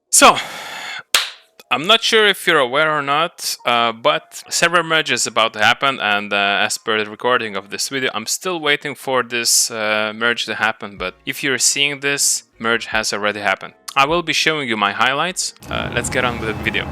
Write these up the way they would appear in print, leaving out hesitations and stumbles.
So, I'm not sure if you're aware or not, but server merge is about to happen, and as per the recording of this video, I'm still waiting for this merge to happen, but if you're seeing this, merge has already happened. I will be showing you my highlights. Let's get on with the video.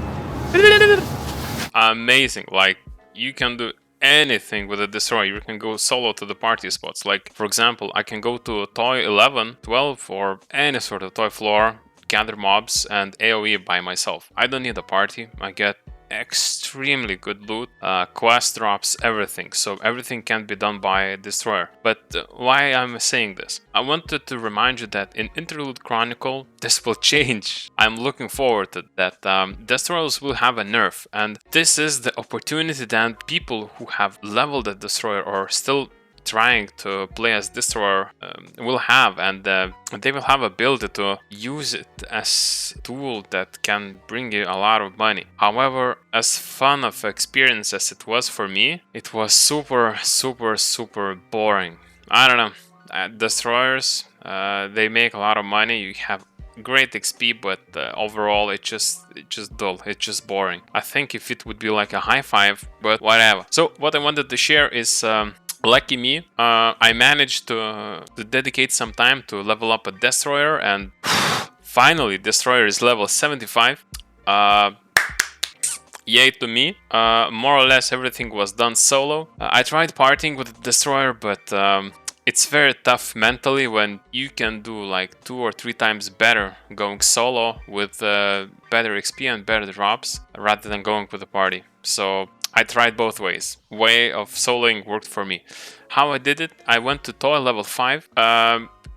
Amazing, like, you can do anything with a destroyer. You can go solo to the party spots. Like, for example, I can go to toy 11, 12, or any sort of toy floor, gather mobs, and AoE by myself. I don't need a party. I get extremely good loot, quest drops, everything. So everything can be done by a destroyer. But why I'm saying this? I wanted to remind you that in Interlude Chronicle, this will change. I'm looking forward to that. Destroyers will have a nerf, and this is the opportunity that people who have leveled a destroyer or still trying to play as destroyer will have, and they will have ability to use it as a tool that can bring you a lot of money. However, as fun of experience as it was for me, it was super boring. I don't know. Destroyers, they make a lot of money. You have great XP, but overall it's just dull, it's just boring. I think if it would be like a high five, but whatever. So what I wanted to share is lucky me, I managed to dedicate some time to level up a destroyer, and finally destroyer is level 75. Yay to me. More or less everything was done solo. I tried partying with the destroyer, but it's very tough mentally when you can do like 2 or 3 times better going solo with better XP and better drops rather than going with a party. So I tried both ways. Way of soloing worked for me. How I did it? I went to toy level 5.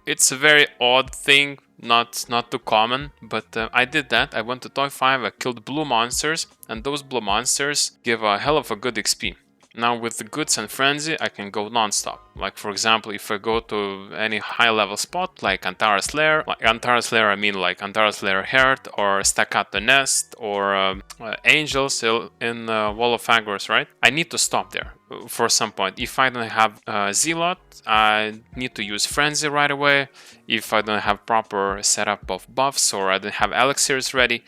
It's a very odd thing, not too common, but I did that. I went to toy 5, I killed blue monsters, and those blue monsters give a hell of a good XP. Now with the goods and frenzy, I can go non-stop. Like for example, if I go to any high-level spot like Antara's Lair, I mean like Antara's Lair Heart or Staccato Nest or Angels in Wall of Agros, right? I need to stop there for some point. If I don't have Zealot, I need to use Frenzy right away. If I don't have proper setup of buffs or I don't have elixirs ready,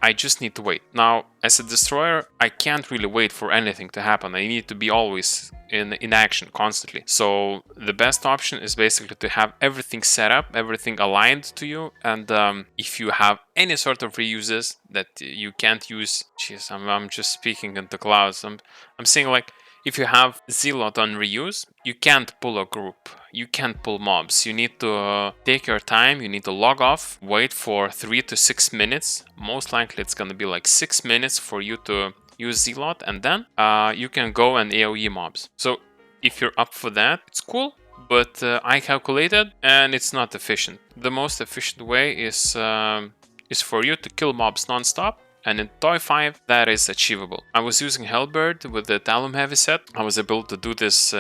I just need to wait. Now, as a destroyer, I can't really wait for anything to happen. I need to be always in action constantly. So the best option is basically to have everything set up, everything aligned to you. And if you have any sort of reuses that you can't use, jeez, I'm just speaking in the clouds. I'm saying like, if you have Zealot on reuse, you can't pull a group, you can't pull mobs. You need to take your time, you need to log off, wait for 3 to 6 minutes. Most likely it's gonna be like 6 minutes for you to use Zealot, and then you can go and AoE mobs. So if you're up for that, it's cool, but I calculated and it's not efficient. The most efficient way is for you to kill mobs non-stop. And in Toy 5, that is achievable. I was using Hellbird with the Talum Heavy set. I was able to do this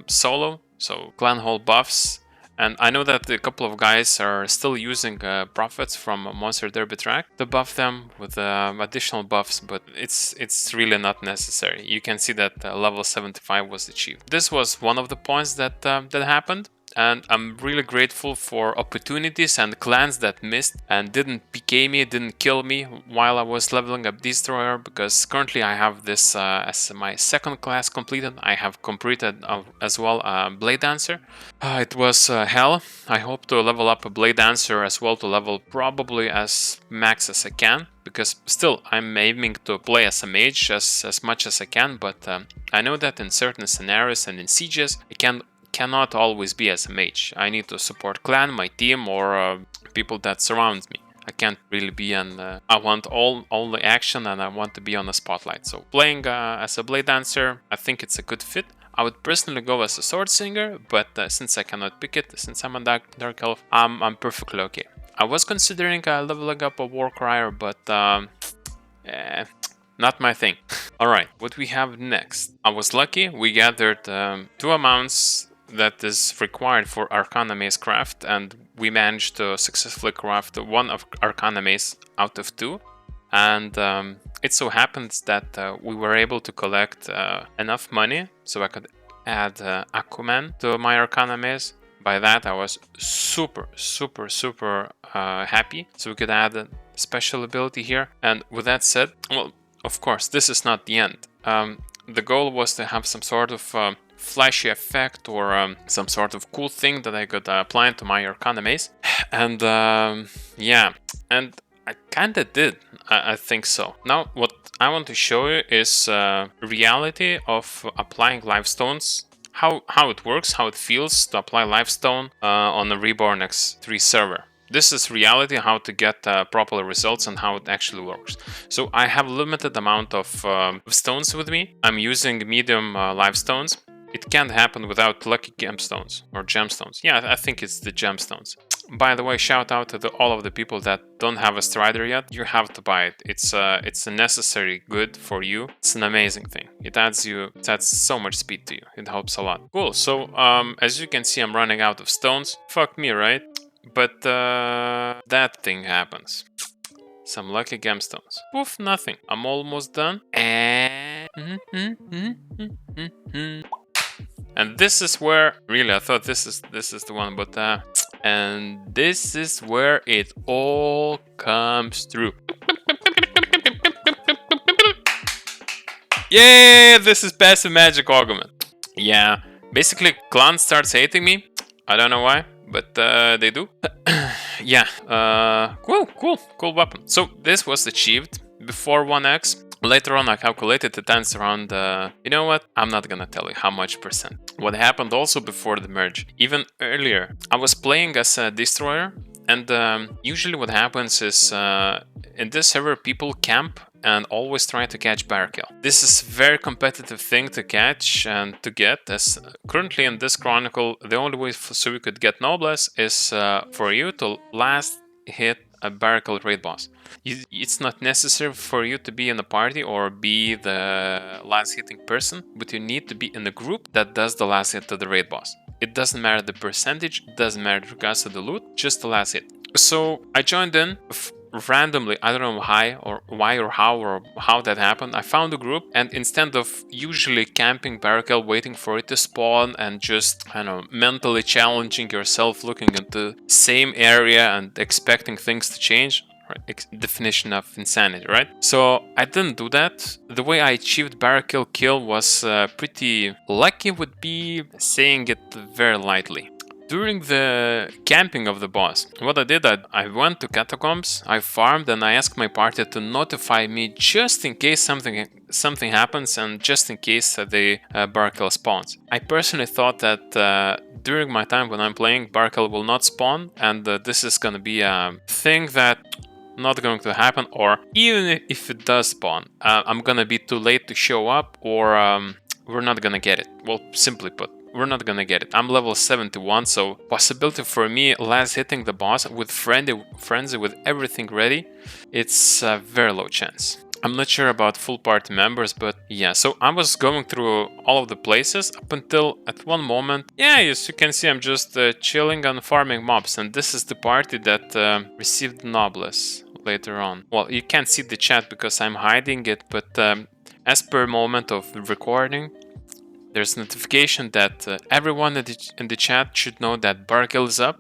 solo, so clan hall buffs. And I know that a couple of guys are still using profits from Monster Derby Track to buff them with additional buffs, but it's really not necessary. You can see that level 75 was achieved. This was one of the points that happened. And I'm really grateful for opportunities and clans that missed and didn't PK me, didn't kill me while I was leveling up Destroyer, because currently I have this as my second class completed. I have completed as well Blade Dancer. It was hell. I hope to level up a Blade Dancer as well, to level probably as max as I can, because still I'm aiming to play as a mage as much as I can, but I know that in certain scenarios and in sieges I cannot always be as a mage. I need to support clan, my team, or people that surround me. I can't really be I want all the action and I want to be on the spotlight. So playing as a Blade Dancer, I think it's a good fit. I would personally go as a Sword Singer, but since I cannot pick it, since I'm a Dark Elf, I'm perfectly okay. I was considering leveling up a War Crier, but not my thing. Alright, what we have next. I was lucky, we gathered 2 amounts that is required for Arcana Mace craft, and we managed to successfully craft 1 of Arcana Mace out of 2. And it so happens that we were able to collect enough money so I could add Aquaman to my Arcana Mace. By that I was super happy. So we could add a special ability here. And with that said, well, of course, this is not the end. The goal was to have some sort of flashy effect or some sort of cool thing that I could apply to my Arcana Mace. And yeah, and I kinda did. I think so. Now, what I want to show you is reality of applying life stones. How it works, how it feels to apply Lifestone on a Reborn X3 server. This is reality, how to get proper results and how it actually works. So I have a limited amount of stones with me. I'm using medium life stones. It can't happen without lucky gemstones or gemstones. Yeah, I think it's the gemstones. By the way, shout out to all of the people that don't have a Strider yet. You have to buy it. It's a necessary good for you. It's an amazing thing. It adds so much speed to you. It helps a lot. Cool. So as you can see, I'm running out of stones. Fuck me, right? But that thing happens. Some lucky gemstones. Poof, nothing. I'm almost done. And this is where, really, I thought this is the one, but and this is where it all comes through. Yeah, this is passive magic augment. Yeah, basically, clan starts hating me. I don't know why, but they do. Yeah, cool weapon. So this was achieved before 1x. Later on, I calculated it ends around, you know what? I'm not gonna tell you how much percent. What happened also before the merge. Even earlier, I was playing as a destroyer, and usually what happens is in this server, people camp and always try to catch barrack kill. This is a very competitive thing to catch and to get, as currently in this chronicle, the only way so we could get noblesse is for you to last hit a barrack kill raid boss. It's not necessary for you to be in a party or be the last hitting person, but you need to be in a group that does the last hit to the raid boss. It doesn't matter the percentage, it doesn't matter regards to the loot, just the last hit. So I joined in randomly. I don't know why or how that happened. I found a group, and instead of usually camping barrack kill, waiting for it to spawn and just, I don't know, mentally challenging yourself, looking at the same area and expecting things to change. Right, definition of insanity, right? So I didn't do that. The way I achieved barrack kill was pretty lucky, would be saying it very lightly. During the camping of the boss, what I did, I went to catacombs, I farmed, and I asked my party to notify me just in case something happens and just in case the barrack kill spawns. I personally thought that during my time when I'm playing, barrack kill will not spawn, and this is gonna be a thing that not going to happen, or even if it does spawn, I'm gonna be too late to show up, or we're not gonna get it. Well, simply put, we're not gonna get it. I'm level 71, so possibility for me last hitting the boss with frenzy with everything ready, it's a very low chance. I'm not sure about full party members, but yeah, so I was going through all of the places up until at one moment, yeah, as you can see, I'm just chilling and farming mobs, and this is the party that received noblesse later on. Well, you can't see the chat because I'm hiding it, but as per moment of recording, there's notification that everyone in the chat should know that barrack kill is up.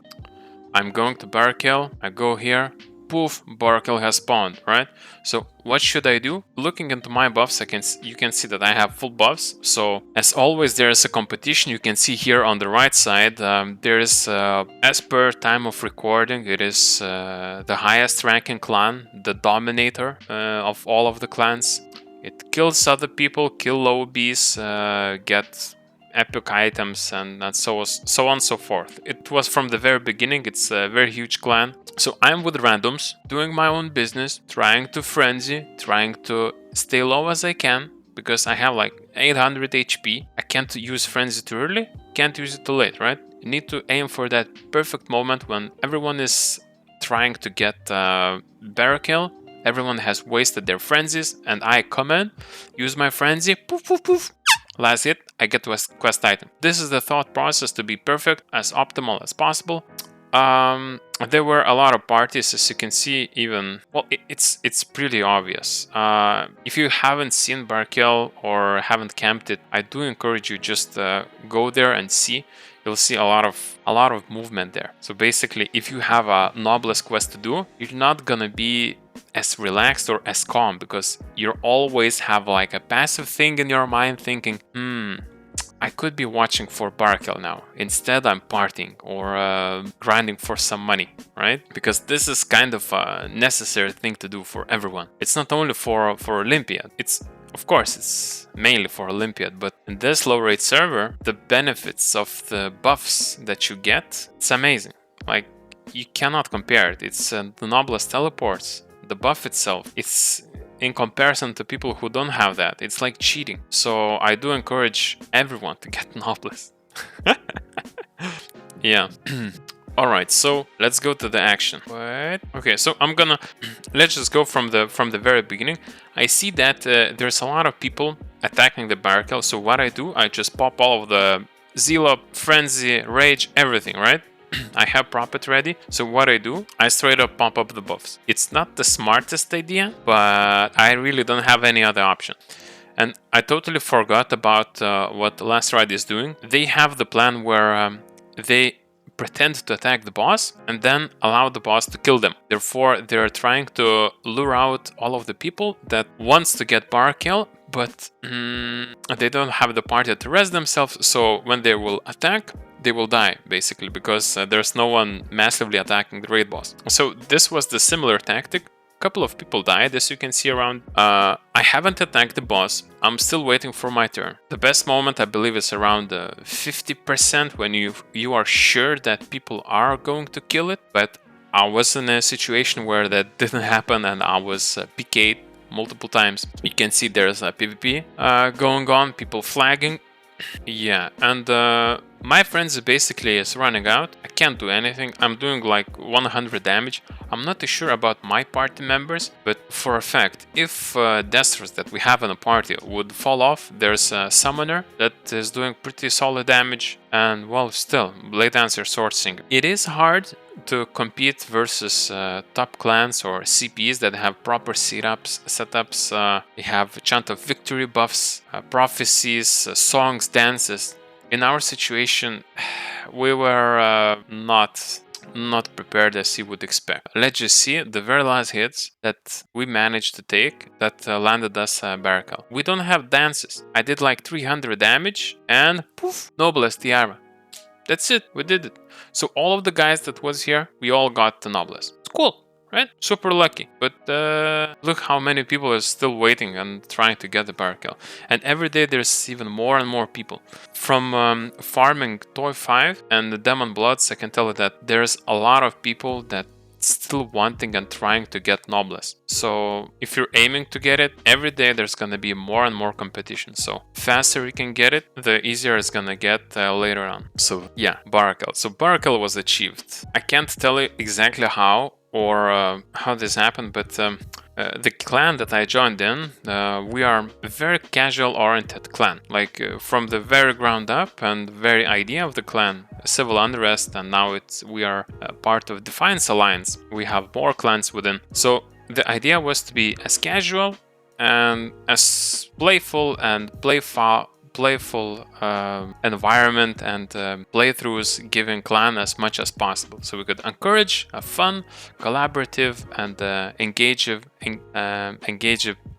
I'm going to barrack kill, I go here, poof, barrack kill has spawned, right? So what should I do? Looking into my buffs, you can see that I have full buffs. So as always, there is a competition. You can see here on the right side, there is, as per time of recording, it is the highest ranking clan, the dominator of all of the clans. It kills other people, kill lobbies, get epic items, and so on and so forth. It was from the very beginning. It's a very huge clan. So I'm with randoms, doing my own business, trying to frenzy, trying to stay low as I can, because I have like 800 HP. I can't use frenzy too early, can't use it too late, right? You need to aim for that perfect moment when everyone is trying to get barrack kill. Everyone has wasted their frenzies, and I come in, use my frenzy, poof, poof, poof. Last hit, I get to a quest item. This is the thought process to be perfect, as optimal as possible. There were a lot of parties, as you can see, even, well, it's pretty obvious. If you haven't seen barrack kill or haven't camped it, I do encourage you just go there and see. you'll see a lot of movement there. So basically, if you have a noblesse quest to do, you're not gonna be as relaxed or as calm, because you always have like a passive thing in your mind thinking, I could be watching for Barkel now. Instead, I'm partying or grinding for some money, right? Because this is kind of a necessary thing to do for everyone. It's not only for Olympiad. Of course, it's mainly for Olympiad, but in this low rate server, the benefits of the buffs that you get, it's amazing. Like, you cannot compare it. It's the noblesse teleports. The buff itself, it's in comparison to people who don't have that, it's like cheating. So I do encourage everyone to get noblesse. Yeah. All right, so let's go to the action. What? Okay, so I'm gonna let's just go from the very beginning. I see that there's a lot of people attacking the Barkel. So what I do, I just pop all of the Zeal, Frenzy, Rage, everything, right? I have Prophet ready, so what I do, I straight up pump up the buffs. It's not the smartest idea, but I really don't have any other option. And I totally forgot about what Last Ride is doing. They have the plan where they pretend to attack the boss and then allow the boss to kill them. Therefore, they're trying to lure out all of the people that wants to get Barkel, but they don't have the party to rest themselves, so when they will attack, they will die, basically, because there's no one massively attacking the raid boss. So this was the similar tactic. A couple of people died, as you can see around. I haven't attacked the boss. I'm still waiting for my turn. The best moment, I believe, is around 50% when you are sure that people are going to kill it. But I was in a situation where that didn't happen, and I was PK'd multiple times. You can see there's a PvP going on, people flagging. Yeah, and my friends basically is running out. I can't do anything. I'm doing like 100 damage. I'm not too sure about my party members, but for a fact, if Destros that we have in a party would fall off, there's a summoner that is doing pretty solid damage, and well, still, Blade Dancer, Sword Singer. It is hard to compete versus top clans or CPs that have proper setups. They have Chant of Victory buffs, prophecies, songs, dances. In our situation, we were not prepared as you would expect. Let's just see the very last hits that we managed to take that landed us Barkel. We don't have dances. I did like 300 damage and poof, Noblesse Tiara. That's it, we did it. So all of the guys that was here, we all got the Noblesse. It's cool, right? Super lucky. But look how many people are still waiting and trying to get the Barkel. And every day there's even more and more people. From farming Toy 5 and the Demon Bloods, I can tell you that there's a lot of people that still wanting and trying to get Noblesse. So if you're aiming to get it, every day there's gonna be more and more competition. So faster you can get it, the easier it's gonna get later on. So yeah, Barkel. So Barkel was achieved. I can't tell you exactly how or how this happened, but the clan that I joined in, we are a very casual oriented clan, like from the very ground up and very idea of the clan, civil unrest, and now we are part of Defiance Alliance. We have more clans within. So the idea was to be as casual and as playful and playful environment and playthroughs, giving clan as much as possible, so we could encourage a fun, collaborative, and engaging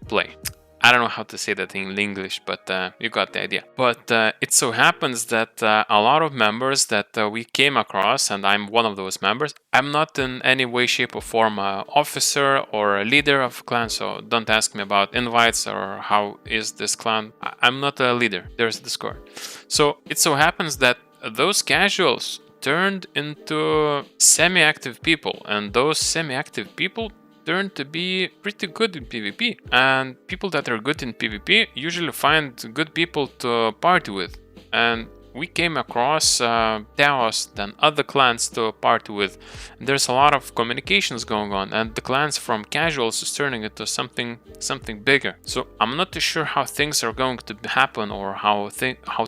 play. I don't know how to say that in English, but you got the idea. But it so happens that a lot of members that we came across, and I'm one of those members, I'm not in any way, shape, or form an officer or a leader of a clan, so don't ask me about invites or how is this clan. I'm not a leader. There's Discord. So it so happens that those casuals turned into semi-active people, and those semi-active people turned to be pretty good in PvP. And people that are good in PvP usually find good people to party with. And we came across Taos than other clans to party with. There's a lot of communications going on, and the clans from casuals is turning into something bigger. So I'm not too sure how things are going to happen or how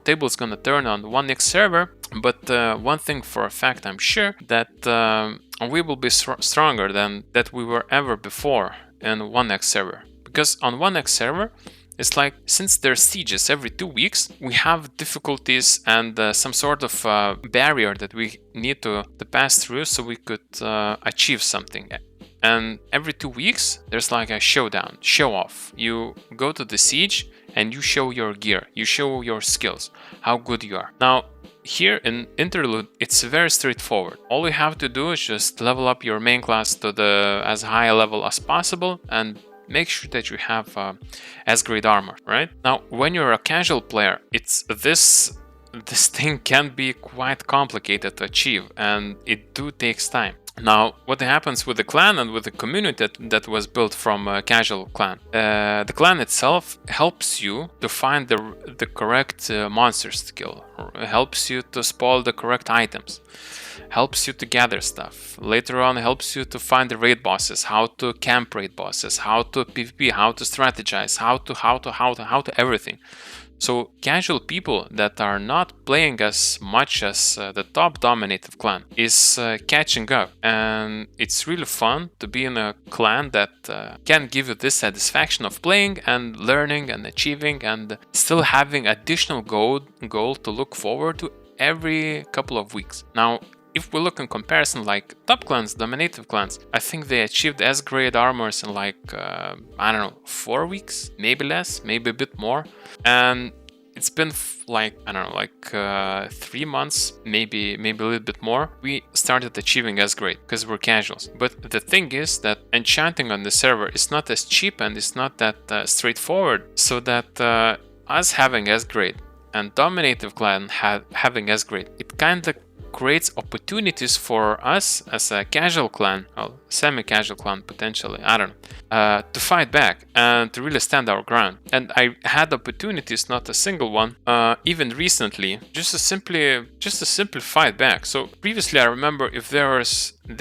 table's gonna turn on one next server. But one thing for a fact, I'm sure that we will be stronger than that we were ever before in 1x server. Because on 1x server, It's like, since there's sieges every 2 weeks, we have difficulties and some sort of barrier that we need to pass through so we could achieve something. And every 2 weeks, there's like a showdown, show off. You go to the siege and you show your gear, you show your skills, how good you are. Now, here in Interlude, it's very straightforward. All you have to do is just level up your main class to the as high a level as possible and make sure that you have S-grade armor, right? Now, when you're a casual player, it's this thing can be quite complicated to achieve, and it takes time. Now, what happens with the clan and with the community that was built from a casual clan? The clan itself helps you to find the correct monster skill, helps you to spoil the correct items, helps you to gather stuff. Later on, helps you to find the raid bosses, how to camp raid bosses, how to PvP, how to strategize, how to everything. So casual people that are not playing as much as the top dominative clan is catching up, and it's really fun to be in a clan that can give you this satisfaction of playing and learning and achieving and still having additional goal to look forward to every couple of weeks. Now, if we look in comparison, like top clans, dominative clans, I think they achieved S-grade armors in like, 4 weeks, maybe less, maybe a bit more. And it's been 3 months, maybe a little bit more. We started achieving S-grade because we're casuals. But the thing is that enchanting on the server is not as cheap and it's not that straightforward. So that us having S-grade and dominative clan having S-grade, it kind of creates opportunities for us as a casual clan, well, semi-casual clan potentially, I don't know, to fight back and to really stand our ground. And I had opportunities, not a single one, even recently, just to simply fight back. So previously I remember if there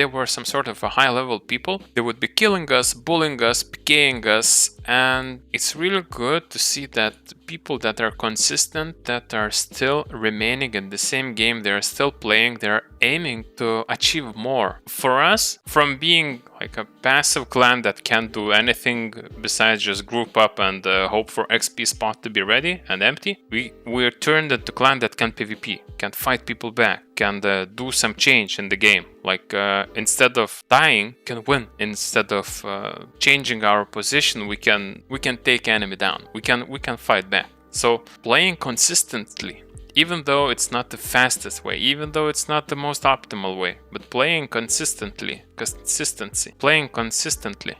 were some sort of a high-level people, they would be killing us, bullying us, PKing us, and it's really good to see that people that are consistent, that are still remaining in the same game, they're still playing, they're aiming to achieve more. For us, from being like a passive clan that can't do anything besides just group up and hope for XP spot to be ready and empty, we're turned into clan that can PvP, can fight people back, can do some change in the game. Like instead of dying, can win. Instead of changing our position, we can take enemy down. We can fight back. So playing consistently, even though it's not the fastest way, even though it's not the most optimal way, but playing consistently, playing consistently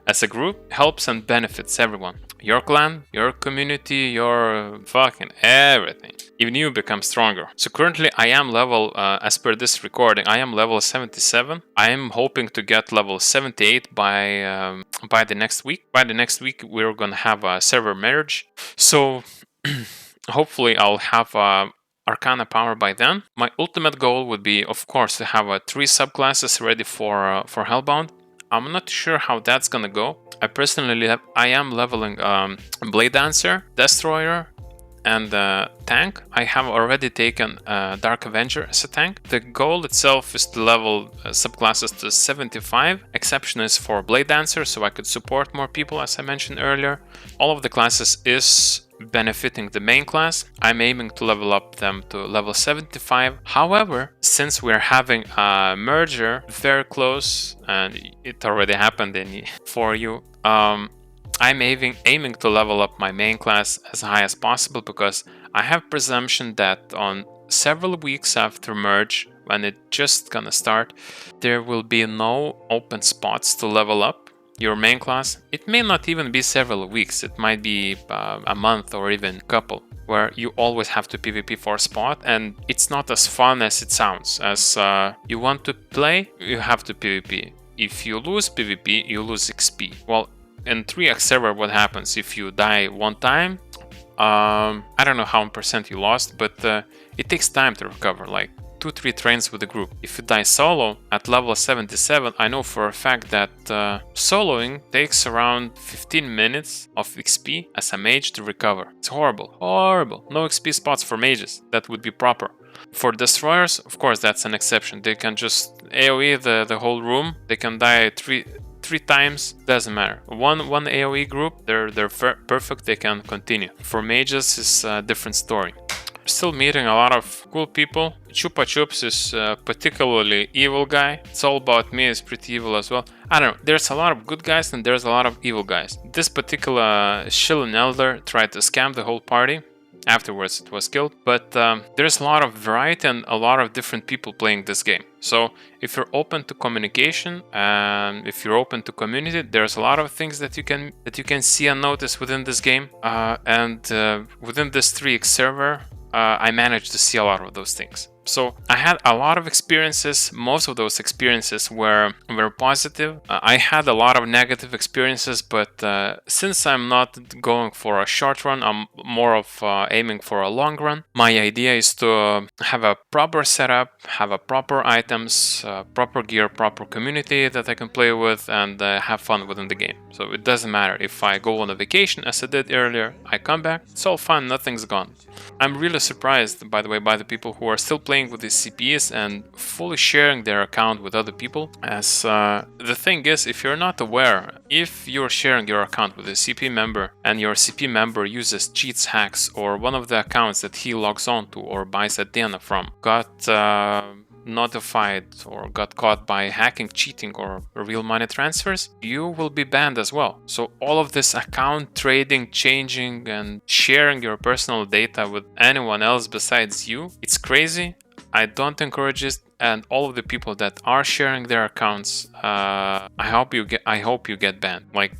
as a group helps and benefits everyone. Your clan, your community, your fucking everything. Even you become stronger. So currently I am level, as per this recording, I am level 77. I am hoping to get level 78 by the next week. By the next week we're gonna have a server merge. So hopefully I'll have Arcana power by then. My ultimate goal would be, of course, to have 3 subclasses ready for Hellbound. I'm not sure how that's gonna go. I personally I am leveling Blade Dancer, Destroyer, and Tank. I have already taken Dark Avenger as a tank. The goal itself is to level subclasses to 75. Exception is for Blade Dancer, so I could support more people, as I mentioned earlier. All of the classes is benefiting the main class. I'm aiming to level up them to level 75. However, since we're having a merger very close, and it already happened for you, I'm aiming to level up my main class as high as possible, because I have presumption that on several weeks after merge, when it just gonna start, there will be no open spots to level up your main class. It may not even be several weeks, it might be a month or even a couple, where you always have to PvP for a spot, and it's not as fun as it sounds. As you want to play, you have to PvP. If you lose PvP, you lose XP. Well, in 3x server, what happens if you die one time? I don't know how many % you lost, but it takes time to recover, like 2-3 trains with the group. If you die solo at level 77, I know for a fact that soloing takes around 15 minutes of XP as a mage to recover. It's horrible, horrible. No XP spots for mages. That would be proper. For destroyers, of course, that's an exception. They can just AoE the whole room. They can die three 3 times, doesn't matter. One AoE group, they're perfect, they can continue. For mages, it's a different story. Still meeting a lot of cool people. Chupa Chups is a particularly evil guy. It's all about me is pretty evil as well. I don't know, there's a lot of good guys and there's a lot of evil guys. This particular Shilling Elder tried to scam the whole party. Afterwards it was killed, but there's a lot of variety and a lot of different people playing this game. So if you're open to communication and if you're open to community, there's a lot of things that you can see and notice within this game. Within this 3x server, I managed to see a lot of those things. So I had a lot of experiences. Most of those experiences were positive. I had a lot of negative experiences, but since I'm not going for a short run, I'm more of aiming for a long run. My idea is to have a proper setup, have a proper items, proper gear, proper community that I can play with, and have fun within the game. So it doesn't matter if I go on a vacation, as I did earlier, I come back, it's all fun, nothing's gone. I'm really surprised, by the way, by the people who are still playing with these CPs and fully sharing their account with other people. As the thing is, if you're not aware, if you're sharing your account with a CP member and your CP member uses cheats, hacks, or one of the accounts that he logs on to or buys a Dena from got notified or got caught by hacking, cheating, or real money transfers, you will be banned as well. So all of this account trading, changing, and sharing your personal data with anyone else besides you, it's crazy. I don't encourage it, and all of the people that are sharing their accounts, I hope you get banned. Like,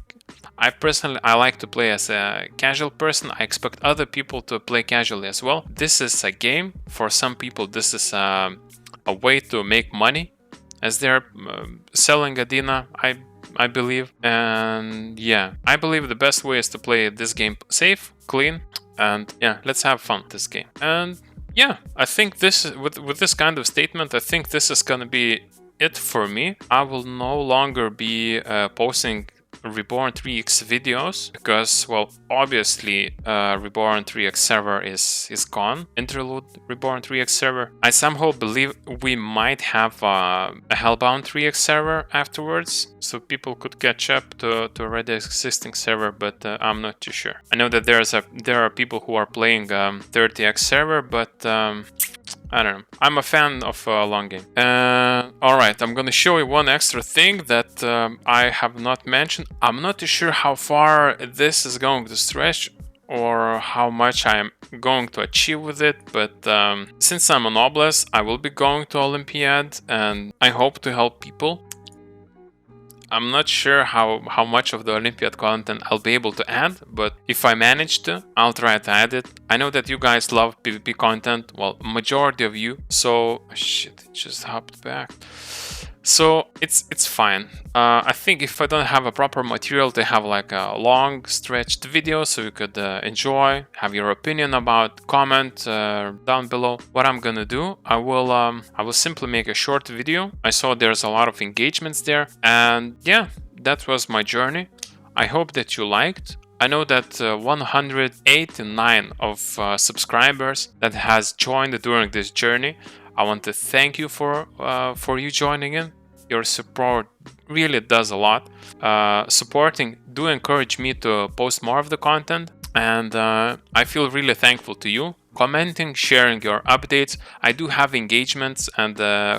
I like to play as a casual person. I expect other people to play casually as well. This is a game. For some people, this is a way to make money, as they're selling Adina, I believe. And yeah, I believe the best way is to play this game safe, clean, and yeah, let's have fun this game. And yeah, I think this with this kind of statement, I think this is gonna be it for me. I will no longer be posting Reborn 3x videos because, well, obviously Reborn 3x server is gone. Interlude Reborn 3x server. I somehow believe we might have a Hellbound 3x server afterwards, so people could catch up to already existing server, but I'm not too sure. I know that there are people who are playing 30x server, but I don't know. I'm a fan of a long game. Alright, I'm gonna show you one extra thing that I have not mentioned. I'm not too sure how far this is going to stretch or how much I'm going to achieve with it, but since I'm a noblesse, I will be going to Olympiad and I hope to help people. I'm not sure how much of the Olympiad content I'll be able to add, but if I manage to, I'll try to add it. I know that you guys love PvP content, well, majority of you, so shit, it just hopped back. So it's fine. I think if I don't have a proper material to have like a long stretched video so you could enjoy, have your opinion about, comment down below. What I'm gonna do, I will simply make a short video. I saw there's a lot of engagements there, and yeah, that was my journey. I hope that you liked. I know that 189 of subscribers that has joined during this journey. I want to thank you for you joining in. Your support really does a lot. Supporting do encourage me to post more of the content, and I feel really thankful to you. Commenting, sharing your updates. I do have engagements and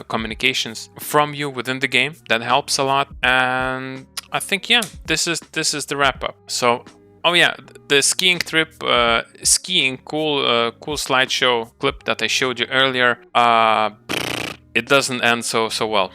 communications from you within the game. That helps a lot. And I think, yeah, this is the wrap up. So, oh yeah, the skiing trip, cool slideshow clip that I showed you earlier. It doesn't end so well.